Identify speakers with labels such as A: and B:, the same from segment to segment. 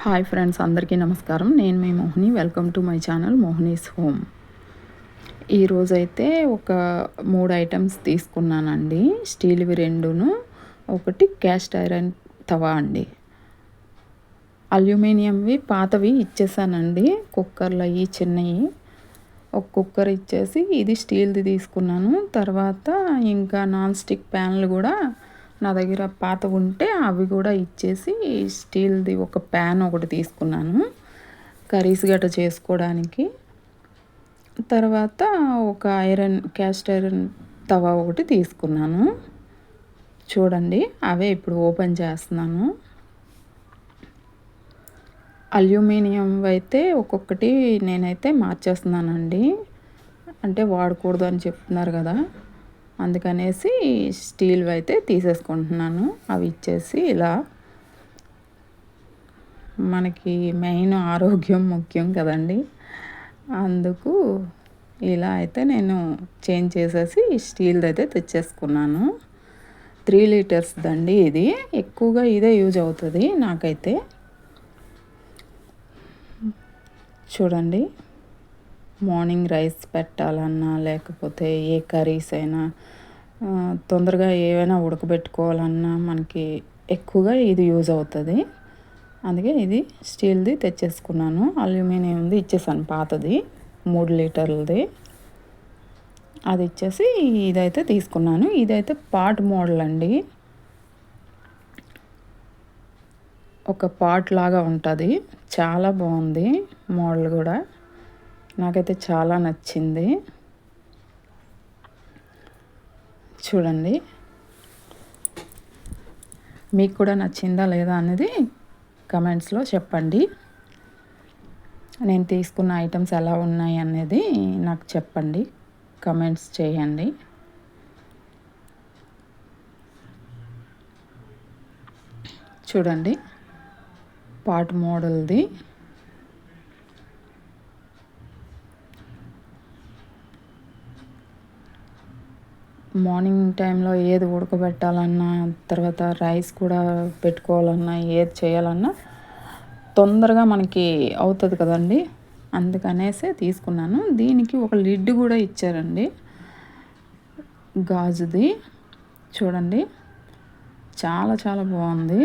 A: Hi friends, అందరికీ నమస్కారం. నేను మీ Mohini. Welcome to my channel Mohini's home. ఈరోజైతే ఒక 3 ఐటమ్స్ తీసుకున్నానండి. స్టీల్వి 2ను, ఒకటి క్యాస్ట్ ఐరన్ తవా అండి. అల్యూమినియంవి పాతవి ఇచ్చేసానండి. కుక్కర్లు అవి చిన్నవి ఒక కుక్కర్ ఇచ్చేసి ఇది స్టీల్ది తీసుకున్నాను. తర్వాత ఇంకా నాన్ స్టిక్ ప్యాన్లు కూడా నా దగ్గర పాతవి ఉంటే అవి కూడా ఇచ్చేసి స్టీల్ది ఒక ప్యాన్ ఒకటి తీసుకున్నాను కర్రీస్ గట్ట చేసుకోవడానికి. తర్వాత ఒక క్యాస్ట్ ఐరన్ తవా ఒకటి తీసుకున్నాను. చూడండి, అవే ఇప్పుడు ఓపెన్ చేస్తున్నాను. అల్యూమినియం అయితే ఒక్కొక్కటి నేనైతే మార్చేస్తున్నానండి. అంటే వాడకూడదు అని చెప్తున్నారు కదా, అందుకనేసి స్టీల్వి అయితే తీసేసుకుంటున్నాను. అవి ఇచ్చేసి ఇలా, మనకి మెయిన్ ఆరోగ్యం ముఖ్యం కదండి, అందుకు ఇలా అయితే నేను చేంజ్ చేసేసి స్టీల్ది అయితే తెచ్చేసుకున్నాను. 3 లీటర్స్ దండి ఇది. ఎక్కువగా ఇదే యూజ్ అవుతుంది నాకైతే. చూడండి, మార్నింగ్ రైస్ పెట్టాలన్నా లేకపోతే ఏ కర్రీస్ అయినా తొందరగా ఏవైనా ఉడకబెట్టుకోవాలన్నా మనకి ఎక్కువగా ఇది యూజ్ అవుతుంది. అందుకే ఇది స్టీల్ది తెచ్చేసుకున్నాను. అల్యూమినియంది ఇచ్చేసాను పాతది 3 లీటర్లది. అది ఇచ్చేసి ఇదైతే తీసుకున్నాను. ఇదైతే పాట్ మోడల్ అండి. ఒక పాట్ లాగా ఉంటుంది. చాలా బాగుంది మోడల్ కూడా. నాకైతే చాలా నచ్చింది. చూడండి, మీకు కూడా నచ్చిందా లేదా అనేది కమెంట్స్లో చెప్పండి. నేను తీసుకున్న ఐటమ్స్ ఎలా ఉన్నాయి అనేది నాకు చెప్పండి, కమెంట్స్ చేయండి. చూడండి, పాట్ మోడల్ది. మార్నింగ్ టైంలో ఏది ఉడకబెట్టాలన్నా, తర్వాత రైస్ కూడా పెట్టుకోవాలన్నా, ఏది చేయాలన్నా తొందరగా మనకి అవుతుంది కదండి, అందుకనేసే తీసుకున్నాను. దీనికి ఒక లిడ్ కూడా ఇచ్చారండి, గాజుది. చూడండి, చాలా చాలా బాగుంది.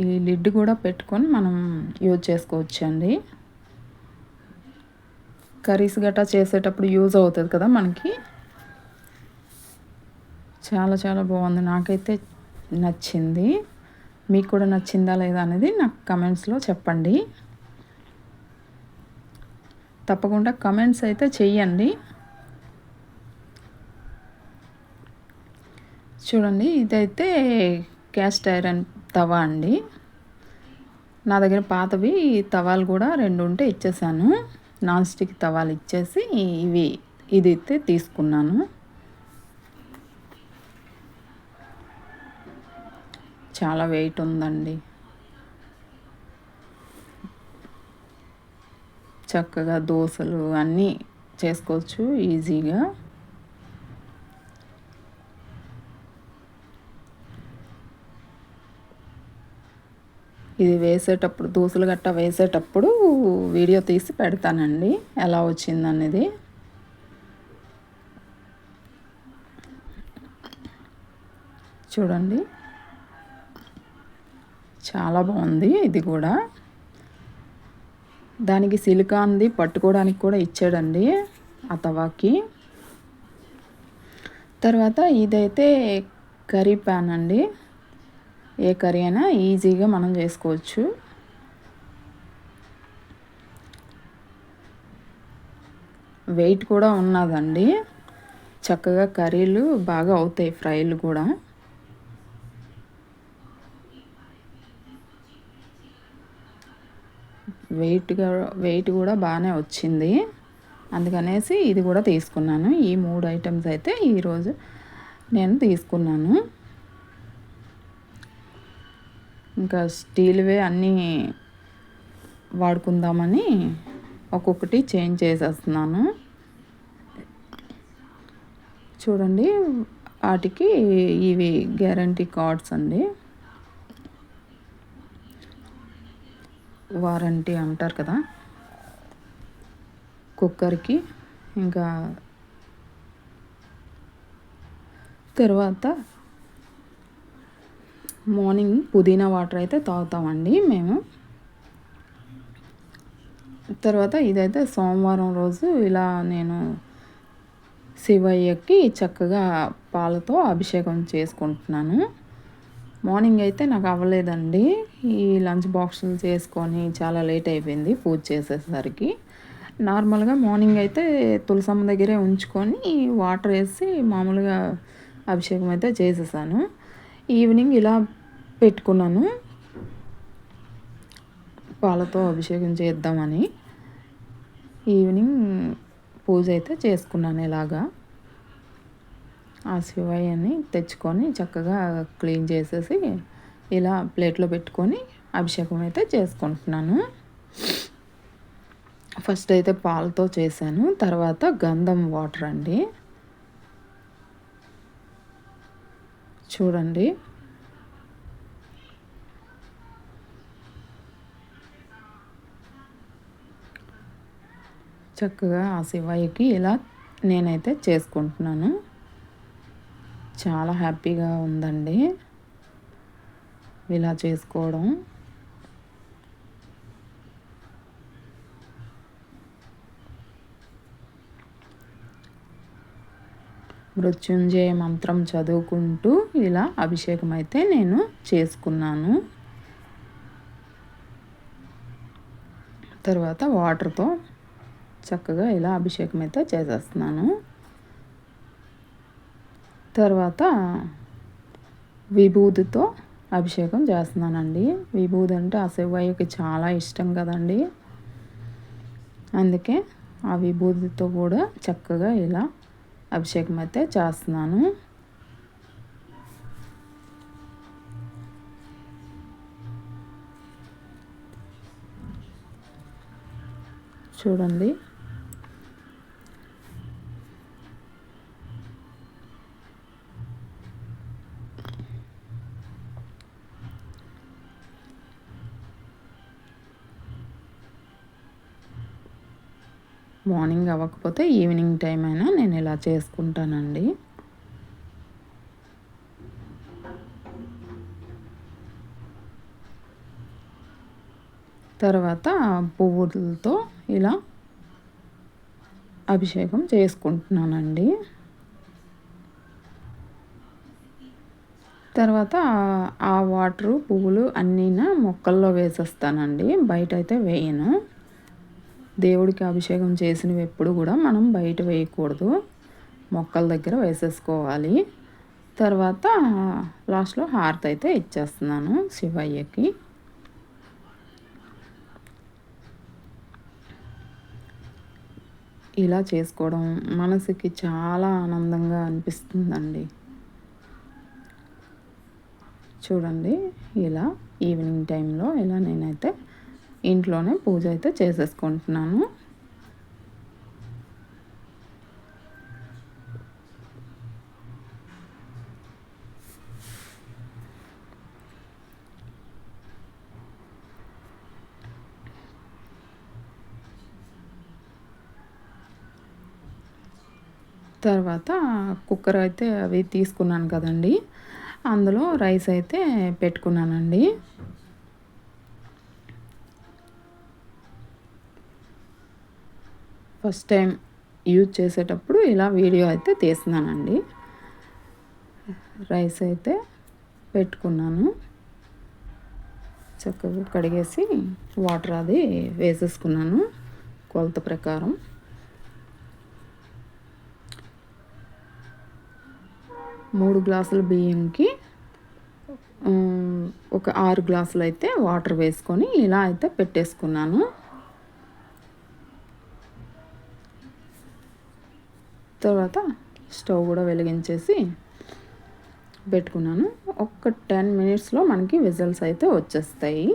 A: ఈ లిడ్ కూడా పెట్టుకొని మనం యూజ్ చేసుకోవచ్చండి. కర్రీస్ గట్టా చేసేటప్పుడు యూజ్ అవుతుంది కదా మనకి. చాలా చాలా బాగుంది, నాకైతే నచ్చింది. మీకు కూడా నచ్చిందా లేదా అనేది నాకు కమెంట్స్లో చెప్పండి. తప్పకుండా కమెంట్స్ అయితే చెయ్యండి. చూడండి, ఇదైతే క్యాస్ట్ ఐరన్ తవా అండి. నా దగ్గర పాతవి తవాలు కూడా 2 ఉంటే ఇచ్చేసాను. నాన్ స్టిక్ తవాలు ఇచ్చేసి ఇది అయితే తీసుకున్నాను. చాలా వెయిట్ ఉందండి. చక్కగా దోశలు అన్నీ చేసుకోవచ్చు ఈజీగా. ఇది వేసేటప్పుడు, దోశలు గట్టా వేసేటప్పుడు వీడియో తీసి పెడతానండి ఎలా వచ్చిందనేది. చూడండి, చాలా బాగుంది ఇది కూడా. దానికి సిలికాన్ది పట్టుకోవడానికి కూడా ఇచ్చాడండి ఆ తవాకి. తర్వాత ఇదైతే కర్రీ ప్యాన్ అండి. ఏ కర్రీ అయినా ఈజీగా మనం చేసుకోవచ్చు. వెయిట్ కూడా ఉన్నదండి. చక్కగా కర్రీలు బాగా అవుతాయి, ఫ్రైలు కూడా. వెయిట్ కూడా బాగానే వచ్చింది, అందుకనేసి ఇది కూడా తీసుకున్నాను. ఈ 3 ఐటమ్స్ అయితే ఈరోజు నేను తీసుకున్నాను. ఇంకా స్టీల్వే అన్నీ వాడుకుందామని ఒక్కొక్కటి చేంజ్ చేసేస్తున్నాను. చూడండి, వాటికి ఇవి గ్యారంటీ కార్డ్స్ అండి. వారంటీ అంటారు కదా, కుక్కర్కి. ఇంకా తర్వాత మార్నింగ్ పుదీనా వాటర్ అయితే తాగుతామండి మేము. తర్వాత ఇదైతే సోమవారం రోజు ఇలా నేను శివయ్యకి చక్కగా పాలతో అభిషేకం చేసుకుంటున్నాను. మార్నింగ్ అయితే నాకు అవ్వలేదండి. ఈ లంచ్ బాక్సులు చేసుకొని చాలా లేట్ అయిపోయింది పూజ చేసేసరికి. నార్మల్గా మార్నింగ్ అయితే తులసమ్మ దగ్గరే ఉంచుకొని వాటర్ వేసి మామూలుగా అభిషేకం అయితే చేసేసాను. ఈవినింగ్ ఇలా పెట్టుకున్నాను, పాలతో అభిషేకం చేద్దామని. ఈవినింగ్ పూజ అయితే చేసుకున్నాను. ఇలాగా ఆ శివయ్యని తెచ్చుకొని చక్కగా క్లీన్ చేసేసి ఇలా ప్లేట్లో పెట్టుకొని అభిషేకం అయితే చేసుకుంటున్నాను. ఫస్ట్ అయితే పాలతో చేశాను, తర్వాత గంధం వాటర్ అండి. చూడండి, చక్కగా ఆ శివయ్యకి ఇలా నేనైతే చేసుకుంటున్నాను. చాలా హ్యాపీగా ఉందండి ఇలా చేసుకోవడం. మృత్యుంజయ మంత్రం చదువుకుంటూ ఇలా అభిషేకం అయితే నేను చేసుకున్నాను. తర్వాత వాటర్తో చక్కగా ఇలా అభిషేకం అయితే చేసేస్తున్నాను. తర్వాత విభూతితో అభిషేకం చేస్తున్నానండి. విభూది అంటే ఆ శివయ్యకి చాలా ఇష్టం కదండి, అందుకే ఆ విభూతితో కూడా చక్కగా ఇలా అభిషేకం అయితే చేస్తున్నాను. చూడండి, మార్నింగ్ అవ్వకపోతే ఈవినింగ్ టైం అయినా నేను ఇలా చేసుకుంటానండి. తర్వాత పువ్వులతో ఇలా అభిషేకం చేసుకుంటున్నానండి. తర్వాత ఆ వాటరు పువ్వులు అన్నీ మొక్కల్లో వేసేస్తానండి, బయట అయితే వేయను. దేవుడికి అభిషేకం చేసినవి ఎప్పుడు కూడా మనం బయట వేయకూడదు, మొక్కల దగ్గర వేసేసుకోవాలి. తర్వాత లాస్ట్లో హారతి అయితే ఇచ్చేస్తున్నాను శివయ్యకి. ఇలా చేసుకోవడం మనసుకి చాలా ఆనందంగా అనిపిస్తుందండి. చూడండి, ఇలా ఈవినింగ్ టైంలో ఇలా నేనైతే ఇంట్లోనే పూజ అయితే చేసేసుకుంటున్నాను. తర్వాత కుక్కర్ అయితే అవి తీసుకున్నాను కదండి, అందులో రైస్ అయితే పెట్టుకున్నానండి. ఫస్ట్ టైం యూజ్ చేసేటప్పుడు ఇలా వీడియో అయితే తీస్తున్నానండి. రైస్ అయితే పెట్టుకున్నాను, చక్కగా కడిగేసి వాటర్ అది వేసేసుకున్నాను కొలత ప్రకారం. మూడు గ్లాసుల బియ్యంకి ఒక 6 గ్లాసులు అయితే వాటర్ వేసుకొని ఇలా అయితే పెట్టేసుకున్నాను. తర్వాత స్టవ్ కూడా వెలిగించేసి పెట్టుకున్నాను. ఒక 10 మినిట్స్లో మనకి విజిల్స్ అయితే వచ్చేస్తాయి.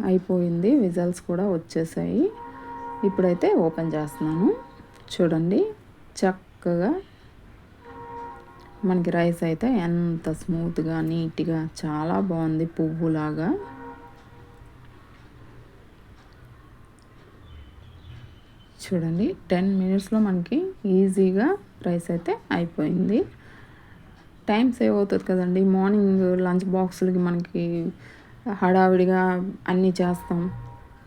A: అయిపోయింది, విజిల్స్ కూడా వచ్చేసాయి. ఇప్పుడైతే ఓపెన్ చేస్తున్నాను. చూడండి, చక్కగా మనకి రైస్ అయితే ఎంత స్మూత్గా నీట్గా చాలా బాగుంది పువ్వులాగా. చూడండి 10 మినిట్స్లో మనకి ఈజీగా రైస్ అయితే అయిపోయింది. టైం సేవ్ అవుతుంది కదండి. మార్నింగ్ లంచ్ బాక్సులకి మనకి హడావిడిగా అన్నీ చేస్తాం.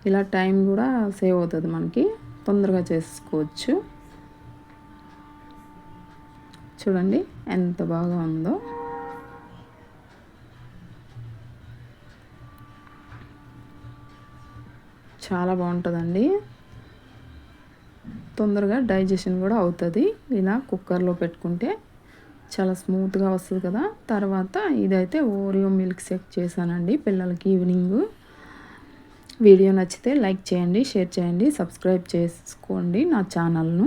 A: ఇలా టైం కూడా సేవ్ అవుతుంది మనకి, తొందరగా చేసుకోవచ్చు. చూడండి ఎంత బాగా ఉందో. చాలా బాగుంటుందండి. తొందరగా డైజెషన్ కూడా అవుతుంది ఇలా కుక్కర్లో పెట్టుకుంటే. చాలా స్మూత్గా వస్తుంది కదా. తర్వాత ఇదైతే ఓరియో మిల్క్ షేక్ చేశానండి పిల్లలకి ఈవినింగ్. వీడియో నచ్చితే లైక్ చేయండి, షేర్ చేయండి, సబ్స్క్రైబ్ చేసుకోండి నా ఛానల్ను.